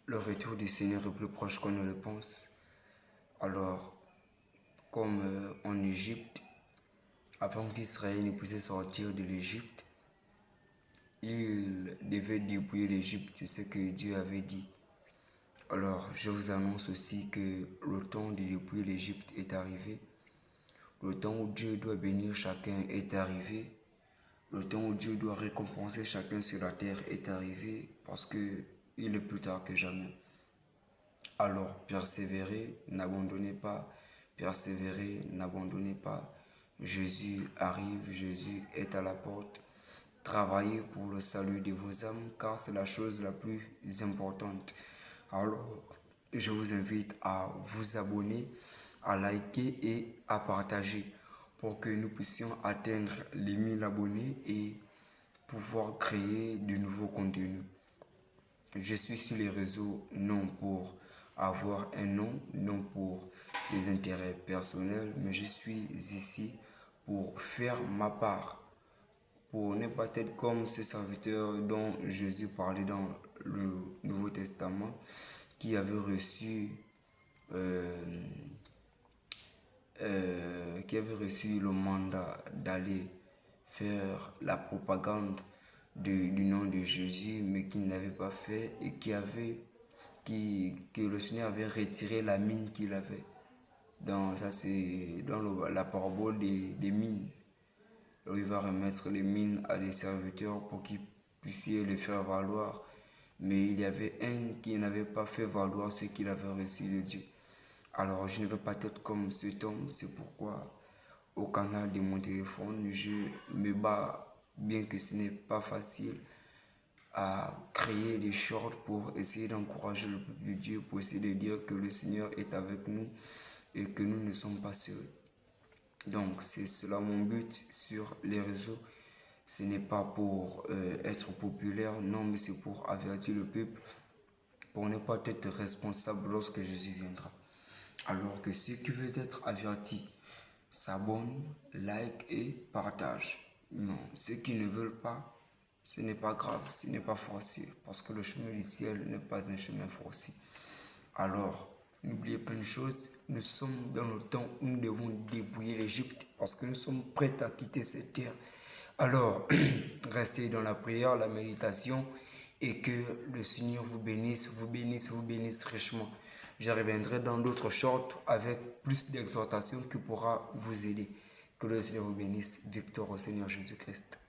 Le retour du Seigneur est plus proche qu'on ne le pense. Alors, comme en Égypte, avant qu'Israël ne puisse sortir de l'Égypte, il devait dépouiller l'Égypte, c'est ce que Dieu avait dit. Alors, je vous annonce aussi que le temps de dépouiller l'Égypte est arrivé. Le temps où Dieu doit bénir chacun est arrivé. Le temps où Dieu doit récompenser chacun sur la terre est arrivé parce que il est plus tard que jamais. Alors, persévérez, n'abandonnez pas. Persévérez, n'abandonnez pas. Jésus arrive, Jésus est à la porte. Travaillez pour le salut de vos âmes car c'est la chose la plus importante. Alors, je vous invite à vous abonner, à liker et à partager pour que nous puissions atteindre les 1000 abonnés et pouvoir créer de nouveaux contenus. Je suis sur les réseaux non pour avoir un nom, non pour des intérêts personnels, mais je suis ici pour faire ma part, pour ne pas être comme ce serviteur dont Jésus parlait dans le Nouveau Testament, qui avait reçu, le mandat d'aller faire la propagande du nom de Jésus, mais qui ne l'avait pas fait et que le Seigneur avait retiré la mine qu'il avait. Ça c'est dans la parabole des mines. Alors, il va remettre les mines à des serviteurs pour qu'ils puissent les faire valoir. Mais il y avait un qui n'avait pas fait valoir ce qu'il avait reçu de Dieu. Alors, je ne veux pas être comme cet homme. C'est pourquoi, au canal de mon téléphone, je me bats, bien que ce n'est pas facile, à créer des shorts pour essayer d'encourager le peuple de Dieu, pour essayer de dire que le Seigneur est avec nous et que nous ne sommes pas seuls. Donc, c'est cela mon but sur les réseaux. Ce n'est pas pour être populaire, non, mais c'est pour avertir le peuple, pour ne pas être responsable lorsque Jésus viendra. Alors que ceux qui veulent être avertis s'abonnent, like et partagent. Non, ceux qui ne veulent pas, ce n'est pas grave, ce n'est pas forcé, parce que le chemin du ciel n'est pas un chemin forcé. Alors, n'oubliez pas une chose, nous sommes dans le temps où nous devons dépouiller l'Égypte, parce que nous sommes prêts à quitter cette terre. Alors, restez dans la prière, la méditation, et que le Seigneur vous bénisse, vous bénisse, vous bénisse richement. Je reviendrai dans d'autres shorts avec plus d'exhortation qui pourra vous aider. Que le Seigneur vous bénisse. Victoire au Seigneur Jésus-Christ.